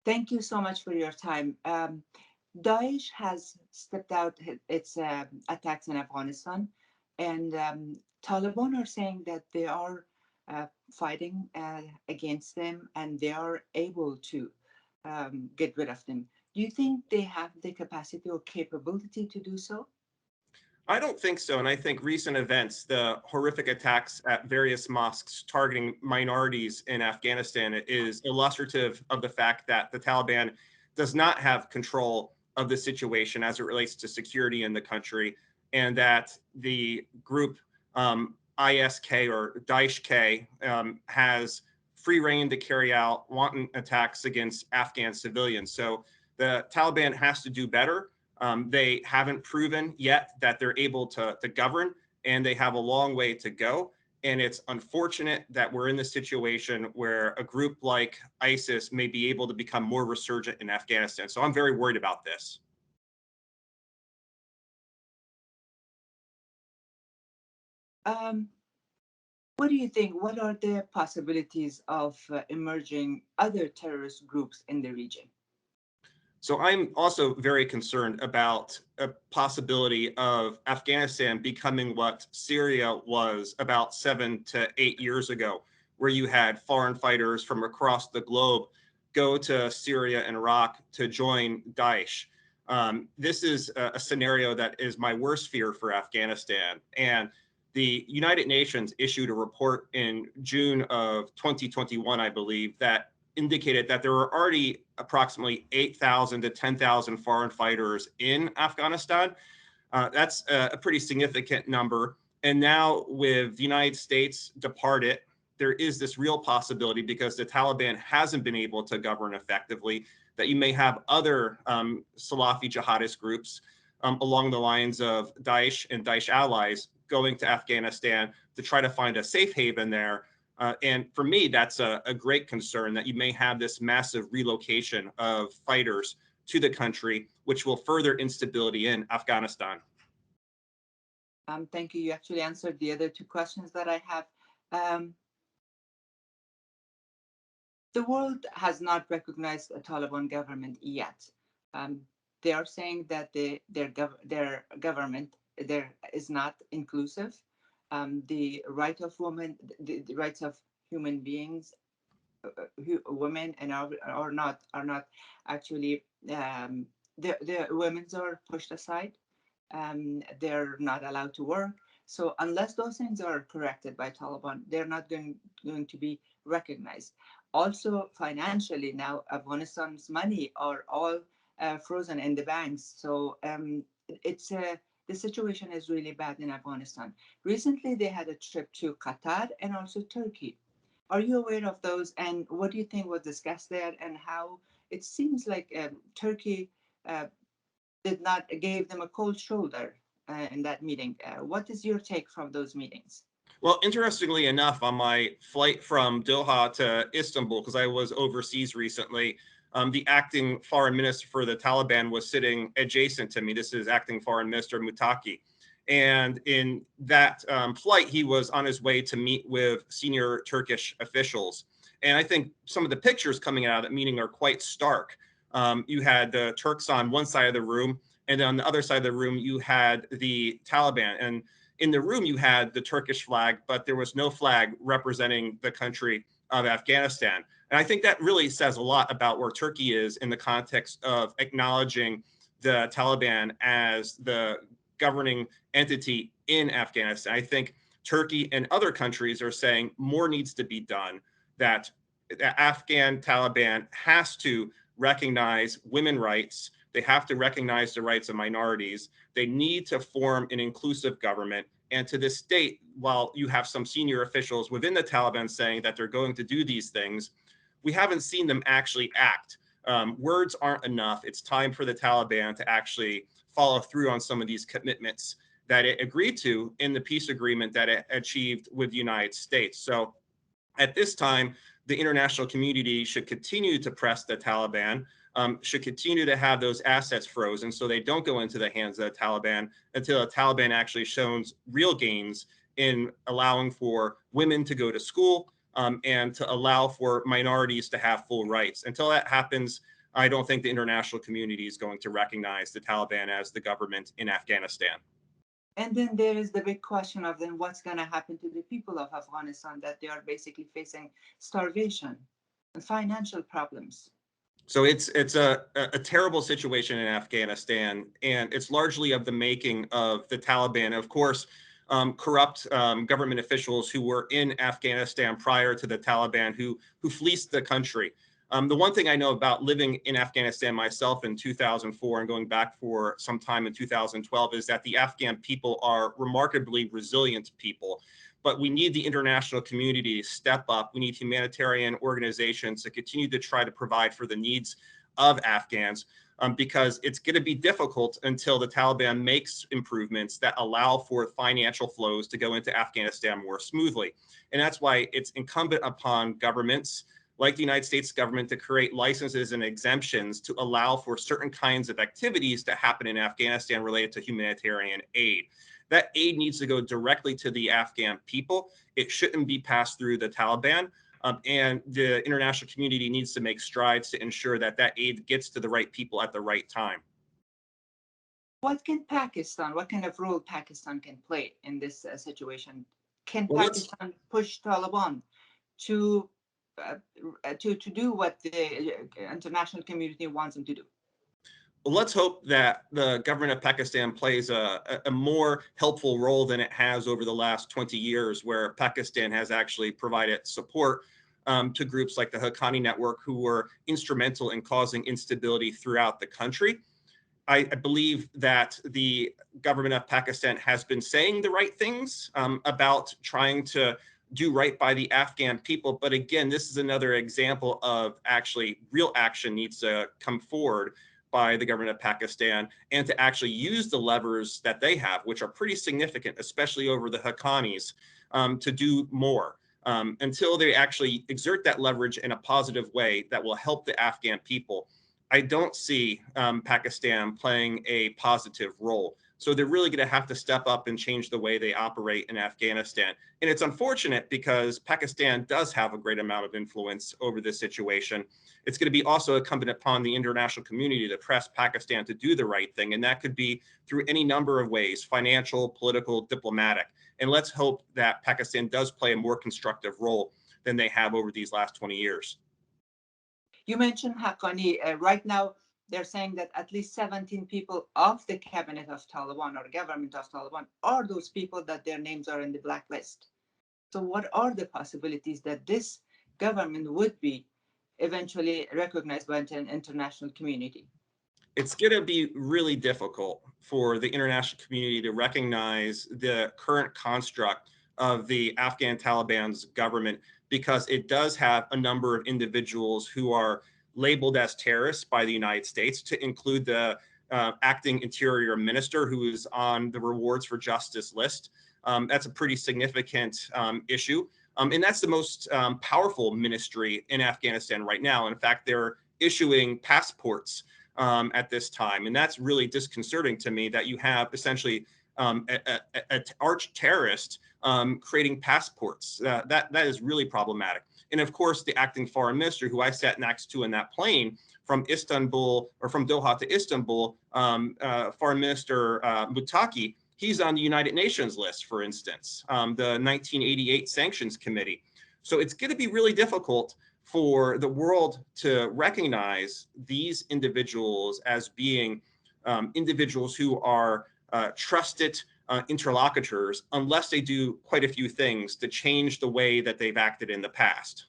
Thank you so much for your time. Daesh has stepped out its attacks in Afghanistan, and Taliban are saying that they are fighting against them and they are able to get rid of them. Do you think they have the capacity or capability to do so? I don't think so. And I think recent events, the horrific attacks at various mosques targeting minorities in Afghanistan, is illustrative of the fact that the Taliban does not have control of the situation as it relates to security in the country, and that the group ISK or Daesh K has free reign to carry out wanton attacks against Afghan civilians. So the Taliban has to do better. They haven't proven yet that they're able to govern, and they have a long way to go. And it's unfortunate that we're in this situation where a group like ISIS may be able to become more resurgent in Afghanistan. So I'm very worried about this. Um, what do you think? What are the possibilities of emerging other terrorist groups in the region? So I'm also very concerned about a possibility of Afghanistan becoming what Syria was about 7 to 8 years ago, where you had foreign fighters from across the globe go to Syria and Iraq to join Daesh. This is a scenario that is my worst fear for Afghanistan. And the United Nations issued a report in June of 2021, I believe, that indicated that there were already approximately 8,000 to 10,000 foreign fighters in Afghanistan. That's a pretty significant number. And now, with the United States departed, there is this real possibility, because the Taliban hasn't been able to govern effectively, that you may have other Salafi jihadist groups along the lines of Daesh and Daesh allies going to Afghanistan to try to find a safe haven there. And for me, that's a great concern, that you may have this massive relocation of fighters to the country, which will further instability in Afghanistan. Thank you. You actually answered the other two questions that I have. Um, the world has not recognized a Taliban government yet. Um, they are saying that their government there is not inclusive. The right of women, the rights of human beings, women and are not actually the women's are pushed aside. They're not allowed to work. So unless those things are corrected by Taliban, they're not going to be recognized. Also, financially, now Afghanistan's money are all frozen in the banks. So it's the situation is really bad in Afghanistan. Recently, they had a trip to Qatar and also Turkey. Are you aware of those? And what do you think was discussed there? And how it seems like Turkey uh, did not gave them a cold shoulder in that meeting. What is your take from those meetings? Well, interestingly enough, on my flight from Doha to Istanbul, because I was overseas recently, the acting foreign minister for the Taliban was sitting adjacent to me. This is acting foreign minister Mutaki. And in that flight, he was on his way to meet with senior Turkish officials. And I think some of the pictures coming out of that meeting are quite stark. You had the Turks on one side of the room, and then on the other side of the room, you had the Taliban. And in the room, you had the Turkish flag, but there was no flag representing the country of Afghanistan. And I think that really says a lot about where Turkey is in the context of acknowledging the Taliban as the governing entity in Afghanistan. I think Turkey and other countries are saying more needs to be done, that the Afghan Taliban has to recognize women's rights. They have to recognize the rights of minorities. They need to form an inclusive government. And to this date, while you have some senior officials within the Taliban saying that they're going to do these things, we haven't seen them actually act. Words aren't enough. It's time for the Taliban to actually follow through on some of these commitments that it agreed to in the peace agreement that it achieved with the United States. So at this time, the international community should continue to press the Taliban, should continue to have those assets frozen so they don't go into the hands of the Taliban until the Taliban actually shows real gains in allowing for women to go to school and to allow for minorities to have full rights. Until that happens, I don't think the international community is going to recognize the Taliban as the government in Afghanistan. And then there is the big question of then what's going to happen to the people of Afghanistan, that they are basically facing starvation and financial problems. So it's a terrible situation in Afghanistan, and it's largely of the making of the Taliban. Of course, corrupt government officials who were in Afghanistan prior to the Taliban who fleeced the country. The one thing I know about living in Afghanistan myself in 2004 and going back for some time in 2012 is that the Afghan people are remarkably resilient people. But we need the international community to step up. We need humanitarian organizations to continue to try to provide for the needs of Afghans, because it's going to be difficult until the Taliban makes improvements that allow for financial flows to go into Afghanistan more smoothly. And that's why it's incumbent upon governments like the United States government to create licenses and exemptions to allow for certain kinds of activities to happen in Afghanistan related to humanitarian aid. That aid needs to go directly to the Afghan people. It shouldn't be passed through the Taliban. And the international community needs to make strides to ensure that that aid gets to the right people at the right time. What kind of role Pakistan can play in this situation? Can Well, Pakistan push Taliban to do what the international community wants them to do? let's hope that the government of Pakistan plays a more helpful role than it has over the last 20 years, where Pakistan has actually provided support to groups like the Haqqani Network, who were instrumental in causing instability throughout the country. I believe that the government of Pakistan has been saying the right things about trying to do right by the Afghan people. But again, this is another example of actually real action needs to come forward by the government of Pakistan, and to actually use the levers that they have, which are pretty significant, especially over the Haqqanis, to do more until they actually exert that leverage in a positive way that will help the Afghan people. I don't see Pakistan playing a positive role. So they're really going to have to step up and change the way they operate in Afghanistan. And it's unfortunate because Pakistan does have a great amount of influence over this situation. It's going to be also incumbent upon the international community to press Pakistan to do the right thing. And that could be through any number of ways: financial, political, diplomatic. And let's hope that Pakistan does play a more constructive role than they have over these last 20 years. You mentioned Haqqani. Right now, they're saying that at least 17 people of the cabinet of Taliban or government of Taliban are those people that their names are in the blacklist. So what are the possibilities that this government would be eventually recognized by an international community? It's going to be really difficult for the international community to recognize the current construct of the Afghan Taliban's government, because it does have a number of individuals who are labeled as terrorists by the United States, to include the acting interior minister, who is on the rewards for justice list. That's a pretty significant issue. And that's the most powerful ministry in Afghanistan right now. In fact, they're issuing passports at this time. And that's really disconcerting to me, that you have essentially an arch terrorist creating passports. That is really problematic. And of course, the acting foreign minister, who I sat next to in that plane from Istanbul, or from Doha to Istanbul, Foreign Minister Muttaqi, he's on the United Nations list, for instance, the 1988 Sanctions Committee. So it's going to be really difficult for the world to recognize these individuals as being individuals who are trusted interlocutors, unless they do quite a few things to change the way that they've acted in the past.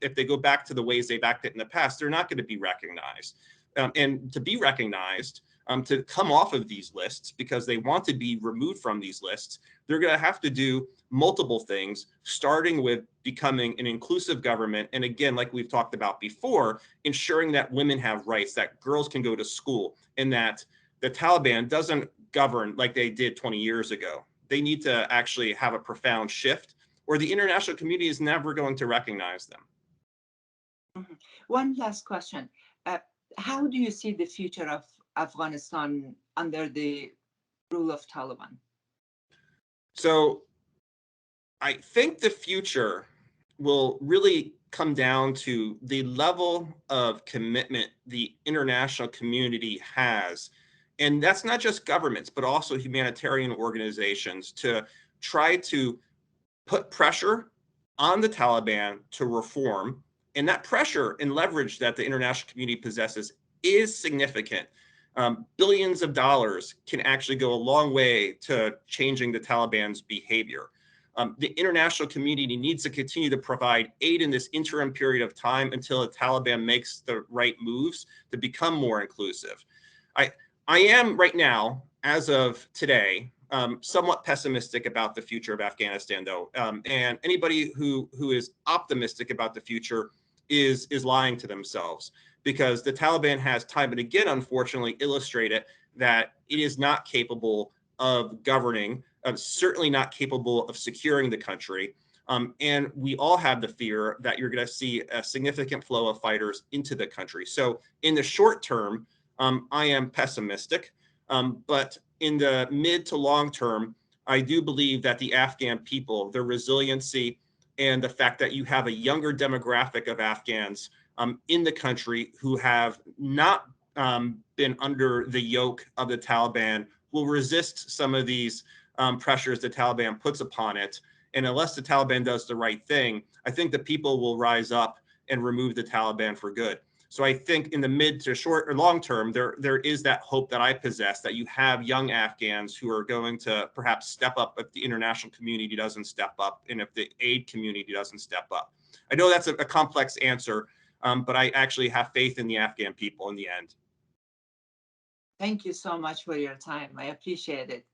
If they go back to the ways they've acted in the past, they're not going to be recognized. And to be recognized, to come off of these lists, because they want to be removed from these lists, they're going to have to do multiple things, starting with becoming an inclusive government. And again, like we've talked about before, ensuring that women have rights, that girls can go to school, and that the Taliban doesn't govern like they did 20 years ago. They need to actually have a profound shift, or the international community is never going to recognize them. Mm-hmm. One last question. How do you see the future of Afghanistan under the rule of Taliban? So I think the future will really come down to the level of commitment the international community has. And that's not just governments, but also humanitarian organizations to try to put pressure on the Taliban to reform. And that pressure and leverage that the international community possesses is significant. Billions of dollars can actually go a long way to changing the Taliban's behavior. The international community needs to continue to provide aid in this interim period of time until the Taliban makes the right moves to become more inclusive. I am right now, as of today, somewhat pessimistic about the future of Afghanistan, though. And anybody who is optimistic about the future is lying to themselves, because the Taliban has time and again, unfortunately, illustrated that it is not capable of governing, certainly not capable of securing the country. And we all have the fear that you're going to see a significant flow of fighters into the country. So in the short term, I am pessimistic, but in the mid to long term, I do believe that the Afghan people, their resiliency, and the fact that you have a younger demographic of Afghans in the country who have not been under the yoke of the Taliban will resist some of these pressures the Taliban puts upon it. And unless the Taliban does the right thing, I think the people will rise up and remove the Taliban for good. So I think in the mid to short or long term, there is that hope that I possess, that you have young Afghans who are going to perhaps step up if the international community doesn't step up and if the aid community doesn't step up. I know that's a complex answer, but I actually have faith in the Afghan people in the end. Thank you so much for your time. I appreciate it.